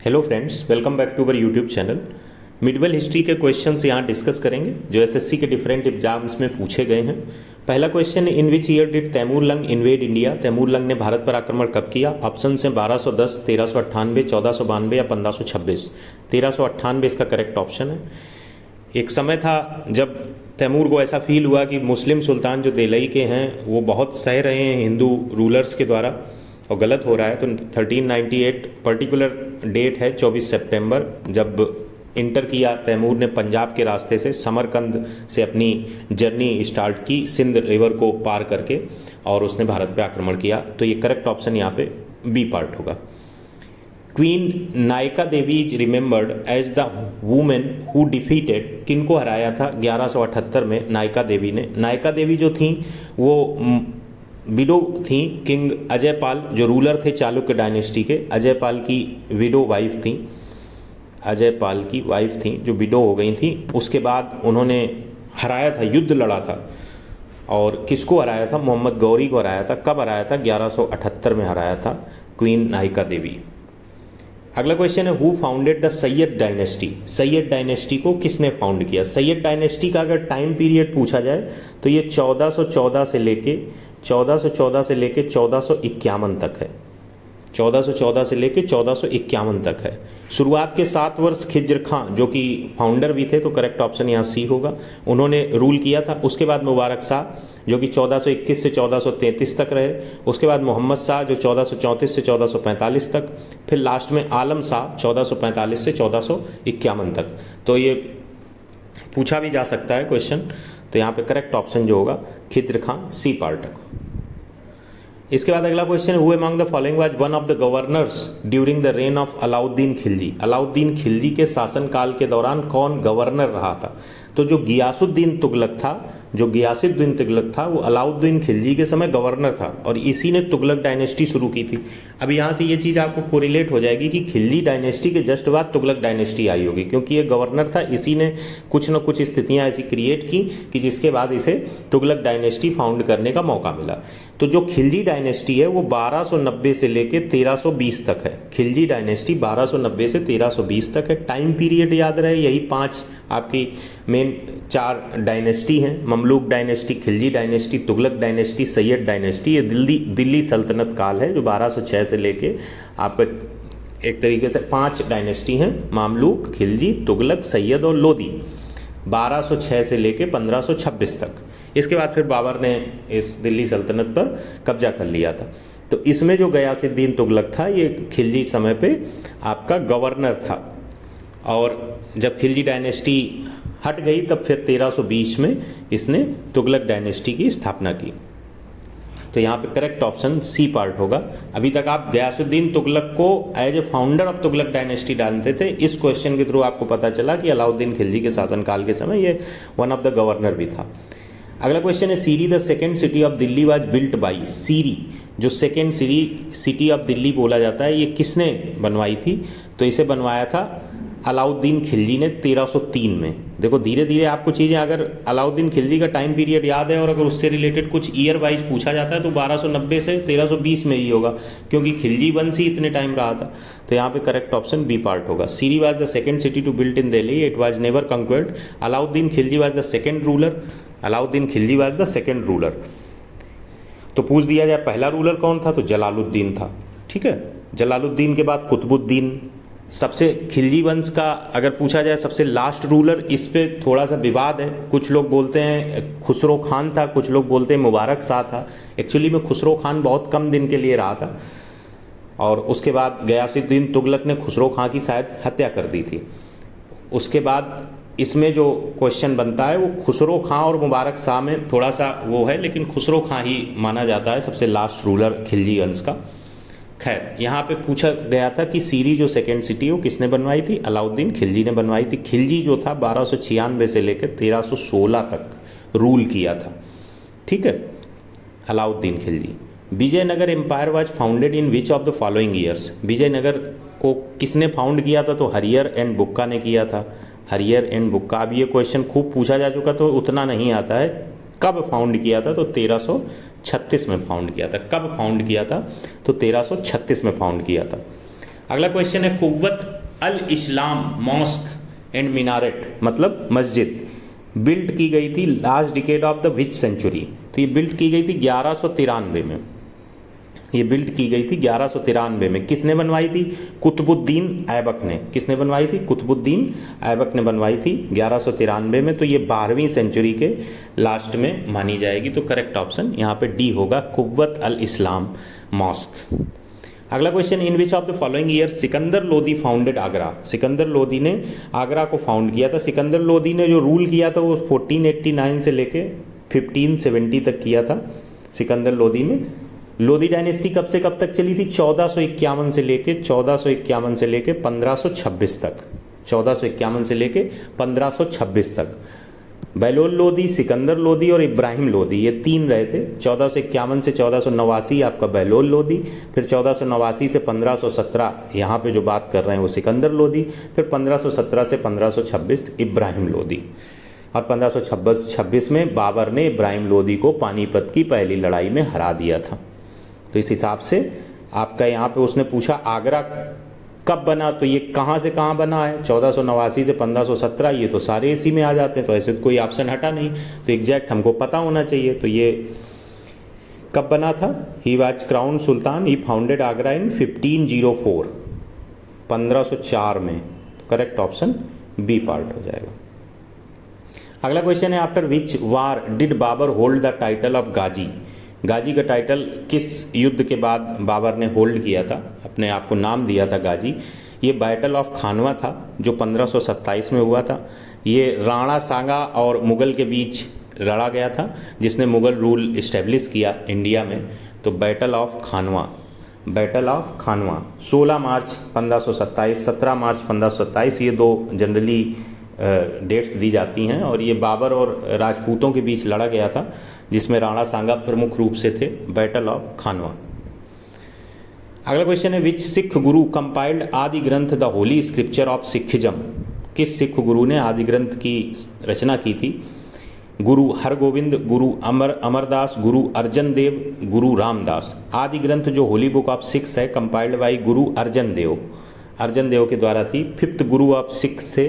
Hello friends, welcome back to our YouTube channel. Medieval history के questions यहाँ discuss करेंगे जो एसएससी के डिफरेंट एग्जाम्स में पूछे गए हैं। पहला क्वेश्चन है, in which year did Taimurlang invade India? Taimurlang ने भारत पर आक्रमण कब किया? ऑप्शन है 1210, 1398, 1492 या 1526। 1398 इसका करेक्ट ऑप्शन है। एक समय था जब तैमूर को ऐसा फील हुआ कि मुस्लिम सुल्तान जो देलई के हैं वो बहुत सह रहे हैं हिंदू रूलर्स के द्वारा और गलत हो रहा है, तो 1398 पर्टिकुलर डेट है 24 सितंबर, जब इंटर किया तैमूर ने पंजाब के रास्ते से, समरकंद से अपनी जर्नी स्टार्ट की सिंध रिवर को पार करके, और उसने भारत पे आक्रमण किया। तो ये करेक्ट ऑप्शन यहाँ पे बी पार्ट होगा। Queen Nayika Devi is remembered as the women who defeated, किनको हराया था 1178 में नायका देवी ने? नायका देवी जो थी वो विडो थी किंग अजयपाल, जो रूलर थे चालुक्य डायनेस्टी के। अजयपाल की विडो वाइफ थी, अजयपाल की वाइफ थी जो विडो हो गई थी। उसके बाद उन्होंने हराया था, युद्ध लड़ा था, और किसको हराया था? मोहम्मद गौरी को हराया था। कब हराया था? 1178 में हराया था क्वीन नायका देवी। अगला क्वेश्चन है, who founded the Syed dynasty? Syed dynasty को किसने फाउंड किया? सैयद डायनेस्टी का अगर टाइम पीरियड पूछा जाए तो ये 1414 से लेके 1451 तक है। 1414 से लेके 1451 तक है। शुरुआत के 7 वर्ष खिज्र खां जो कि फाउंडर भी थे, तो करेक्ट ऑप्शन यहाँ सी होगा, उन्होंने रूल किया था। उसके बाद मुबारक शाह जो कि 1421 से 1433 तक रहे। उसके बाद मोहम्मद शाह जो 1434 से 1445 तक। फिर लास्ट में आलम शाह 1445 से 1451 तक। तो ये पूछा भी जा सकता है क्वेश्चन, तो यहाँ पे करेक्ट ऑप्शन जो होगा खिज्र खां, सी पार्ट। इसके बाद अगला question, who among the following was one of the governors during the rain of Alauddin Khilji? Alauddin Khilji के शासनकाल के दौरान कौन गवर्नर रहा था? तो जो गियासुद्दीन तुगलक था, वो अलाउद्दीन खिलजी के समय गवर्नर था, और इसी ने तुगलक डायनेस्टी शुरू की थी। अब यहाँ से ये चीज़ आपको कोरिलेट हो जाएगी कि खिलजी डायनेस्टी के जस्ट बाद तुगलक डायनेस्टी आई होगी, क्योंकि ये गवर्नर था, इसी ने कुछ न कुछ स्थितियाँ ऐसी क्रिएट की कि जिसके बाद इसे तुगलक डायनेस्टी फाउंड करने का मौका मिला। तो जो खिलजी डायनेस्टी है वो 1290 से लेके 1320 तक है। खिलजी डायनेस्टी 1290 से 1320 तक है। टाइम पीरियड याद रहे, यही 5 आपकी मेन 4 डायनेस्टी हैं, Mamluk dynasty, Khilji dynasty, Tughlaq dynasty, Syed dynasty. ये दिल्ली सल्तनत काल है जो 1206 से लेके आपका एक तरीके से 5 डायनेस्टी हैं, मामलूक, खिलजी, तुगलक, सैयद और लोदी, 1206 से लेके 1526 तक। इसके बाद फिर बाबर ने इस दिल्ली सल्तनत पर कब्जा कर लिया था। तो इसमें जो गयासुद्दीन तुगलक था ये खिलजी समय पे आपका गवर्नर था, और जब खिलजी डायनेस्टी हट गई तब फिर 1320 में इसने तुगलक डायनेस्टी की स्थापना की। तो यहाँ पे करेक्ट ऑप्शन सी पार्ट होगा। अभी तक आप गयासुद्दीन तुगलक को as a founder of Tughlaq dynasty डालते थे, इस क्वेश्चन के थ्रू आपको पता चला कि अलाउद्दीन खिलजी के शासनकाल के समय ये वन ऑफ द गवर्नर भी था। अगला क्वेश्चन है, Siri the second city of Delhi was built by? Siri जो सेकेंड सिटी ऑफ दिल्ली बोला जाता है, ये किसने बनवाई थी? तो इसे बनवाया था अलाउद्दीन खिलजी ने 1303 में। देखो धीरे धीरे आपको चीज़ें, अगर अलाउद्दीन खिलजी का टाइम पीरियड याद है और अगर उससे रिलेटेड कुछ ईयर वाइज पूछा जाता है तो 1290 से 1320 में ही होगा, क्योंकि खिलजी वंश ही इतने टाइम रहा था। तो यहाँ पे करेक्ट ऑप्शन बी पार्ट होगा। Siri was the second city to built in Delhi, it was never conquered. Alauddin Khilji was the second ruler, Alauddin Khilji was the second ruler. तो पूछ दिया जाए पहला रूलर कौन था, तो जलालुद्दीन था। ठीक है, जलालुद्दीन के बाद कुतुबुद्दीन। सबसे खिलजी वंश का अगर पूछा जाए सबसे लास्ट रूलर, इस पे थोड़ा सा विवाद है। कुछ लोग बोलते हैं खुसरो खान था, कुछ लोग बोलते हैं मुबारक शाह था। एक्चुअली में खुसरो खान बहुत कम दिन के लिए रहा था, और उसके बाद गयासुद्दीन तुगलक ने खुसरो खान की शायद हत्या कर दी थी। उसके बाद इसमें जो क्वेश्चन बनता है वो खुसरो खां और मुबारक शाह में थोड़ा सा वो है, लेकिन खुसरो खां ही माना जाता है सबसे लास्ट रूलर खिलजी वंश का। खैर, यहाँ पे पूछा गया था कि सीरी जो सेकेंड सिटी वो किसने बनवाई थी? अलाउद्दीन खिलजी ने बनवाई थी। खिलजी जो था 1296 से लेकर 1316 तक रूल किया था। ठीक है, Alauddin Khilji. Vijayanagara empire was founded in which of the following years? Vijayanagara को किसने फाउंड किया था? तो हरियर एंड बुक्का ने किया था। हरियर एंड बुक्का। अब ये क्वेश्चन खूब पूछा जा चुका तो उतना नहीं आता है। कब फाउंड किया था? तो 1336 में फाउंड किया था। कब फाउंड किया था? तो 1336 में फाउंड किया था। अगला क्वेश्चन है, Quwwat al Islam mosque and minaret मतलब मस्जिद बिल्ड की गई थी last decade of the which century? तो ये बिल्ड की गई थी 1193 में। ये बिल्ड की गई थी 1193 में। किसने बनवाई थी? कुतुबुद्दीन ऐबक ने। किसने बनवाई थी? कुतुबुद्दीन ऐबक ने बनवाई थी 1193 में। तो ये 12वीं सेंचुरी के लास्ट में मानी जाएगी। तो करेक्ट ऑप्शन यहाँ पे डी होगा, कुव्वत अल इस्लाम मॉस्क। अगला question, in which of the following year Sikandar Lodi founded Agra? Sikandar Lodi ने आगरा को फाउंड किया था। सिकंदर लोदी ने जो रूल किया था वो 1489 से लेके 1570 तक किया था सिकंदर लोदी ने। लोदी डायनेस्टी कब से कब तक चली थी? 1451 से लेके 1526 तक। 1451 से लेके 1526 तक। बहलोल लोदी, सिकंदर लोदी और इब्राहिम लोदी, ये तीन रहे थे। 1451 से 1489 आपका बहलोल लोदी, फिर 1489 से 1517 यहाँ पे जो बात कर रहे हैं वो सिकंदर लोदी, फिर 1517 से 1526 इब्राहिम लोदी। और 1526 में बाबर ने इब्राहिम लोदी को पानीपत की पहली लड़ाई में हरा दिया था। तो इस हिसाब से आपका यहाँ पे उसने पूछा आगरा कब बना, तो ये कहाँ से कहाँ बना है? 1489 से 1517, ये तो सारे इसी में आ जाते हैं, तो ऐसे तो कोई ऑप्शन हटा नहीं, तो एग्जैक्ट हमको पता होना चाहिए। तो ये कब बना था? He was crown sultan, he founded Agra in 1504, 1504 में। तो करेक्ट ऑप्शन बी पार्ट हो जाएगा। अगला क्वेश्चन है, after which war did Babur hold the title of Ghazi? Ghazi का टाइटल किस युद्ध के बाद बाबर ने होल्ड किया था, अपने आप को नाम दिया था गाजी? ये बैटल ऑफ खानवा था जो 1527 में हुआ था। ये राणा सांगा और मुगल के बीच लड़ा गया था जिसने मुगल रूल इस्टेब्लिश किया इंडिया में। तो battle of Khanwa, battle of Khanwa 16 March 1527, 17 March 1527, ये दो जनरली डेट्स दी जाती हैं। और ये बाबर और राजपूतों के बीच लड़ा गया था जिसमें राणा सांगा प्रमुख रूप से थे। बैटल ऑफ खानवा। अगला क्वेश्चन है, विच सिख गुरु कंपाइल्ड आदि ग्रंथ the Holi scripture of Sikhism? किस सिख गुरु ने आदि ग्रंथ की रचना की थी? गुरु हरगोविंद, गुरु अमरदास, गुरु अर्जन देव, गुरु रामदास। आदि ग्रंथ जो होली बुक ऑफ सिक्स है कंपाइल्ड बाई गुरु अर्जन देव, अर्जन देव के द्वारा थी। फिफ्थ गुरु ऑफ सिक्स थे,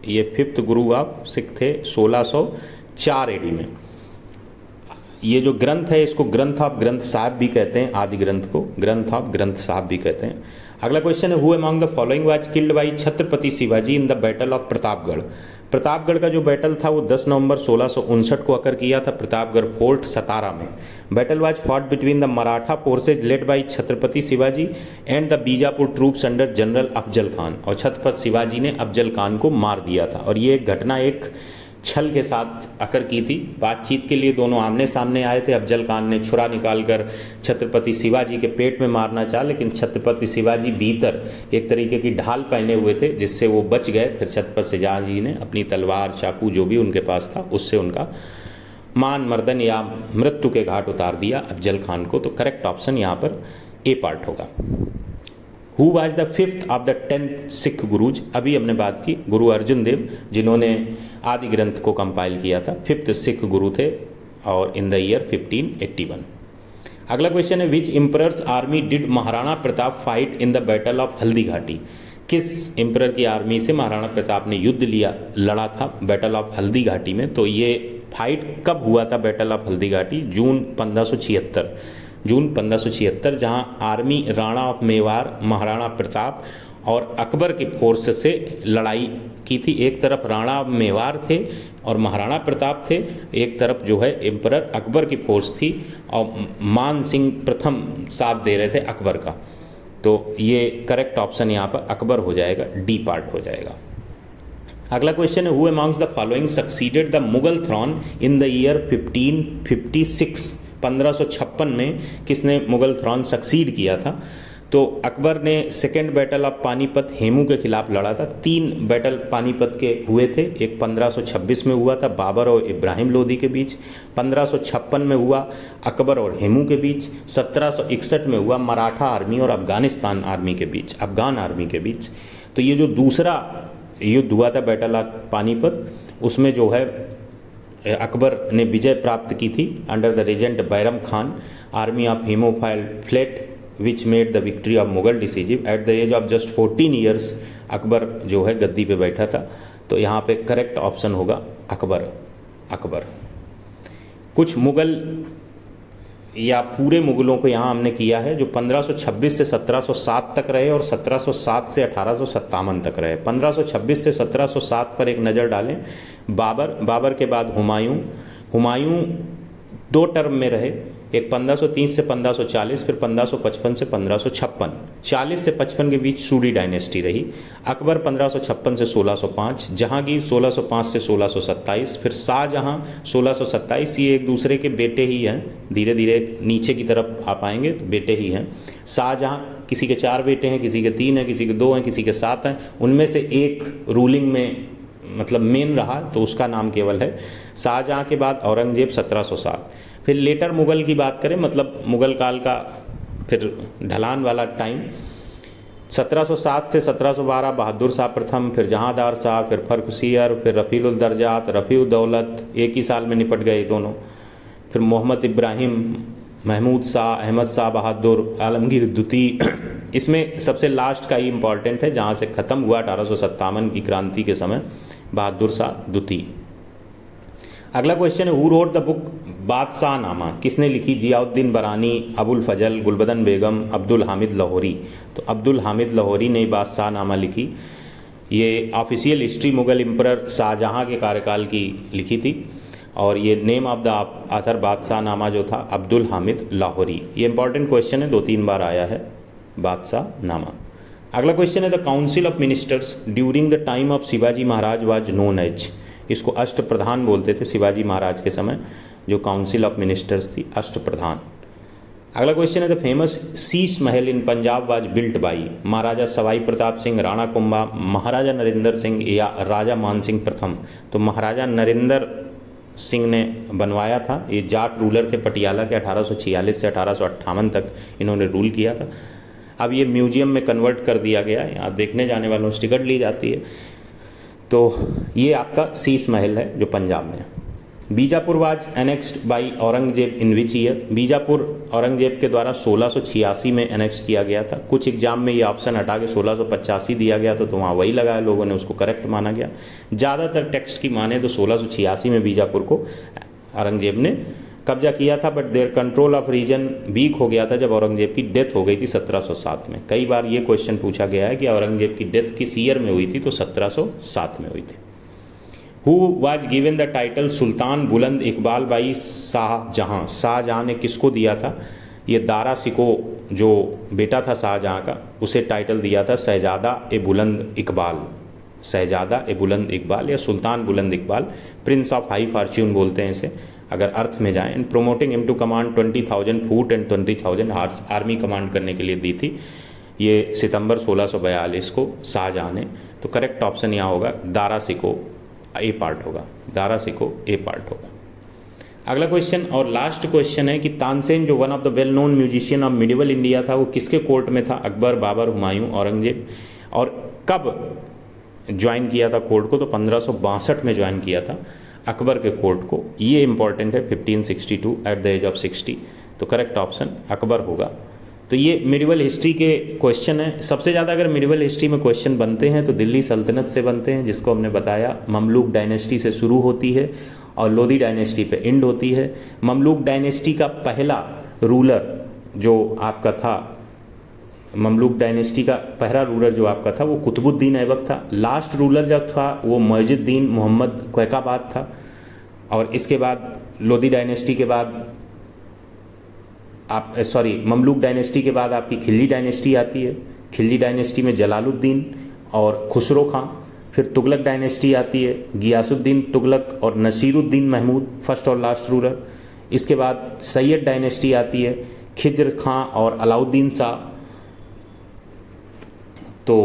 ये फिफ्थ गुरु ऑफ सिख थे 1604 एडी में। ये जो ग्रंथ है इसको ग्रंथ ऑफ ग्रंथ साहब भी कहते हैं, आदि ग्रंथ को ग्रंथ ऑफ ग्रंथ साहब भी कहते हैं। अगला क्वेश्चन है, who among the following was killed by Chhatrapati Shivaji in the battle of Pratapgarh? Pratapgarh का जो बैटल था वो 10 नवंबर 1659 को अकर किया था प्रतापगढ़ फोर्ट सतारा में। Battle was fought between the Maratha forces led by Chhatrapati Shivaji and the Bijapur troops under general Afzal Khan. और छत्रपति शिवाजी ने अफजल खान को मार दिया था। और ये घटना एक छल के साथ अकर की थी। बातचीत के लिए दोनों आमने सामने आए थे। अफजल खान ने छुरा निकालकर छत्रपति शिवाजी के पेट में मारना चाहा, लेकिन छत्रपति शिवाजी भीतर एक तरीके की ढाल पहने हुए थे जिससे वो बच गए। फिर छत्रपति शिवाजी ने अपनी तलवार चाकू जो भी उनके पास था उससे उनका मान मर्दन या मृत्यु के घाट उतार दिया अफजल खान को। तो करेक्ट ऑप्शन यहाँ पर ए पार्ट होगा। Who was the fifth of the 10th Sikh gurus? अभी हमने बात की गुरु अर्जुन देव जिन्होंने आदि ग्रंथ को कंपाइल किया था, फिफ्थ सिख गुरु थे और इन द ईयर 1581। अगला क्वेश्चन है, which emperor's army did Maharana Pratap fight in the battle of Haldi Ghati? किस एम्परर की आर्मी से महाराणा प्रताप ने युद्ध लड़ा था बैटल ऑफ हल्दी घाटी में? तो ये फाइट कब हुआ था बैटल ऑफ हल्दी घाटी? जून 1576, जहां आर्मी राणा ऑफ मेवार, महाराणा प्रताप और अकबर के फोर्स से लड़ाई की थी। एक तरफ राणा ऑफ मेवार थे और महाराणा प्रताप थे, एक तरफ जो है एम्परर अकबर की फोर्स थी और मान सिंह प्रथम साथ दे रहे थे अकबर का। तो ये करेक्ट ऑप्शन यहाँ पर अकबर हो जाएगा, डी पार्ट हो जाएगा। अगला क्वेश्चन है, who amongst the following succeeded the Mughal throne in the year 1556? 1556 में किसने मुगल थ्रोन सक्सीड किया था? तो अकबर ने second battle of Panipat Hemu के खिलाफ लड़ा था। 3 बैटल पानीपत के हुए थे। एक 1526 में हुआ था बाबर और इब्राहिम लोदी के बीच, 1556 में हुआ अकबर और हेमू के बीच, 1761 में हुआ मराठा आर्मी और अफगानिस्तान आर्मी के बीच, अफगान आर्मी के बीच। तो ये जो दूसरा युद्ध हुआ था बैटल ऑफ पानीपत, उसमें जो है अकबर ने विजय प्राप्त की थी under the regent Bairam Khan. Army of हेमोफाइल फ्लेट which made the victory of Mughal decisive. At the age of just 14 years Akbar जो है गद्दी पे बैठा था। तो यहाँ पे करेक्ट ऑप्शन होगा अकबर। अकबर। कुछ मुगल या पूरे मुगलों को यहाँ हमने किया है जो 1526 से 1707 तक रहे और 1707 से 1857 तक रहे। 1526 से 1707 पर एक नज़र डालें। बाबर के बाद हुमायूं 2 टर्म में रहे, एक 1530 से 1540, फिर 1555 से 1556। 40 से 55 के बीच सूरी डायनेस्टी रही। अकबर 1556 से 1605, जहांगीर 1605 से 1627, फिर शाहजहां 1627। ये एक दूसरे के बेटे ही हैं, धीरे धीरे नीचे की तरफ आ पाएंगे तो बेटे ही हैं। शाहजहां किसी के 4 बेटे हैं, किसी के 3 हैं, किसी के 2 हैं, किसी के 7 हैं। उनमें से एक रूलिंग में मतलब मेन रहा तो उसका नाम केवल है। शाहजहां के बाद औरंगजेब 1707। फिर लेटर मुगल की बात करें, मतलब मुगल काल का फिर ढलान वाला टाइम, 1707 से 1712 बहादुर शाह प्रथम, फिर जहांदार शाह, फिर फर्रुखसियर, फिर रफ़ीउल दर्जात, रफ़ीउद दौलत, एक ही साल में निपट गए दोनों। फिर मोहम्मद इब्राहिम, महमूद शाह, अहमद शाह बहादुर, आलमगीर द्वितीय। इसमें सबसे लास्ट का ही इम्पॉर्टेंट है जहाँ से ख़त्म हुआ 1857 की क्रांति के समय, बहादुर शाह द्वितीय। अगला क्वेश्चन है हु रोट द बुक बादशाह नामा, किसने लिखी? जियाउद्दीन बरानी, अबुल फजल, गुलबदन बेगम, अब्दुल हामिद लाहौरी। तो अब्दुल हामिद लाहौरी ने बादशाह नामा लिखी। ये official history Mughal emperor Shahjahan के कार्यकाल की लिखी थी और ये नेम ऑफ द आथर बादशाह नामा जो था अब्दुल हामिद लाहौरी। ये इंपॉर्टेंट क्वेश्चन है, 2-3 बार आया है बादशाह नामा। अगला क्वेश्चन है the council of ministers during the time of Shivaji Maharaj was known as. इसको अष्टप्रधान बोलते थे शिवाजी महाराज के समय, जो काउंसिल ऑफ मिनिस्टर्स थी अष्टप्रधान। अगला क्वेश्चन है the famous Sheesh Mahal in Punjab was built by. महाराजा सवाई प्रताप सिंह, राणा कुंभा, महाराजा नरेंद्र सिंह या राजा मान सिंह प्रथम। तो महाराजा नरेंद्र सिंह ने बनवाया था। ये जाट रूलर थे पटियाला के, 1846 से 1858 तक इन्होंने रूल किया था। अब ये म्यूजियम में कन्वर्ट कर दिया गया है, यहाँ देखने जाने वालों से टिकट ली जाती है। तो ये आपका शीश महल है जो पंजाब में है। Bijapur was annexed by Aurangzeb in which year. Bijapur Aurangzeb के द्वारा 1686 में एनेक्स किया गया था। कुछ एग्जाम में ये ऑप्शन हटा के 1685 दिया गया था तो वहाँ वही लगाया, लोगों ने उसको करेक्ट माना गया। ज़्यादातर टेक्स्ट की माने तो 1686 में बीजापुर को औरंगजेब ने कब्जा किया था, but their control of region weak हो गया था जब औरंगजेब की डेथ हो गई थी 1707 में। कई बार ये क्वेश्चन पूछा गया है कि औरंगजेब की डेथ किस ईयर में हुई थी, तो 1707 में हुई थी। Who was given the title Sultan Buland Iqbal by Shahjahan. Shahjahan ने किसको दिया था? ये दारा सिको जो बेटा था शाहजहां का, उसे टाइटल दिया था शहजादा ए बुलंद इकबाल। शहजादा ए बुलंद इकबाल या Sultan Buland Iqbal, prince of high fortune बोलते हैं इसे अगर अर्थ में जाएं। Promoting him to command 20,000 foot and 20,000 horse, army command करने के लिए दी थी। ये सितंबर 1642 को शाहजहां ने। तो करेक्ट ऑप्शन यहाँ होगा दारा सिको, ए पार्ट होगा, दारा सिको ए पार्ट होगा। अगला क्वेश्चन और लास्ट क्वेश्चन है कि तानसेन जो one of the well known musician of medieval India था, वो किसके कोर्ट में था? अकबर, बाबर, हुमायूं, औरंगजेब। और कब ज्वाइन किया था कोर्ट को? तो 1562 में ज्वाइन किया था अकबर के कोर्ट को। ये इंपॉर्टेंट है, 1562 एट द एज ऑफ 60। तो करेक्ट ऑप्शन अकबर होगा। तो ये मिडिवल हिस्ट्री के क्वेश्चन है। सबसे ज़्यादा अगर मिडिवल हिस्ट्री में क्वेश्चन बनते हैं तो दिल्ली सल्तनत से बनते हैं, जिसको हमने बताया ममलूक डायनेस्टी से शुरू होती है और लोधी डायनेस्टी पे एंड होती है। ममलूक डायनेस्टी का पहला रूलर जो आपका था, ममलूक डायनेस्टी का पहला रूलर जो आपका था वो कुतुबुद्दीन ऐबक था। लास्ट रूलर जब था वो मुइजुद्दीन मोहम्मद क़ैक़ाबाद था। और इसके बाद लोधी डायनेस्टी के बाद ममलूक डायनेस्टी के बाद आपकी खिलजी डायनेस्टी आती है। खिलजी डायनेस्टी में जलालुद्दीन और खुसरो खां। फिर तुगलक डायनेस्टी आती है, गियासुद्दीन तुगलक और नसीरुद्दीन महमूद, फर्स्ट और लास्ट रूलर। इसके बाद सैयद डायनेस्टी आती है, खिज्र खां और अलाउद्दीन शाह। तो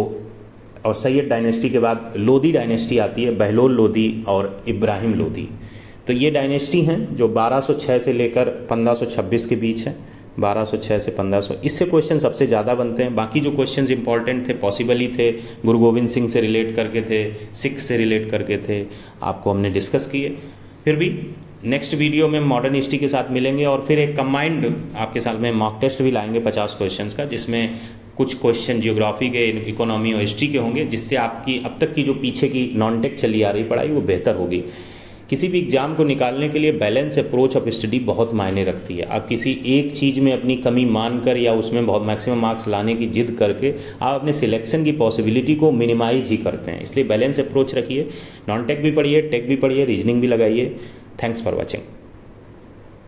और सैयद डायनेस्टी के बाद लोधी डायनेस्टी आती है, बहलोल लोधी और इब्राहिम लोधी। तो ये डायनेस्टी हैं जो 1206 से लेकर 1526 के बीच है। 1206 से 1500, इससे क्वेश्चन सबसे ज़्यादा बनते हैं। बाकी जो क्वेश्चंस इंपॉर्टेंट थे पॉसिबल ही थे, गुरु गोविंद सिंह से रिलेट करके थे, सिख से रिलेट करके थे, आपको हमने डिस्कस किए। फिर भी नेक्स्ट वीडियो में मॉडर्न हिस्ट्री के साथ मिलेंगे और फिर एक कंबाइंड आपके साथ में मॉक टेस्ट भी लाएंगे 50 क्वेश्चंस का, जिसमें कुछ क्वेश्चन जियोग्राफी के, इकोनॉमी और हिस्ट्री के होंगे, जिससे आपकी अब तक की जो पीछे की नॉन टेक चली आ रही पढ़ाई वो बेहतर होगी। किसी भी एग्जाम को निकालने के लिए बैलेंस अप्रोच ऑफ स्टडी बहुत मायने रखती है। आप किसी एक चीज़ में अपनी कमी मानकर या उसमें बहुत मैक्सिमम मार्क्स लाने की जिद करके आप अपने सिलेक्शन की पॉसिबिलिटी को मिनिमाइज ही करते हैं। इसलिए बैलेंस अप्रोच रखिए, नॉन टेक भी पढ़िए, टेक भी पढ़िए, रीजनिंग भी लगाइए। Thanks for watching.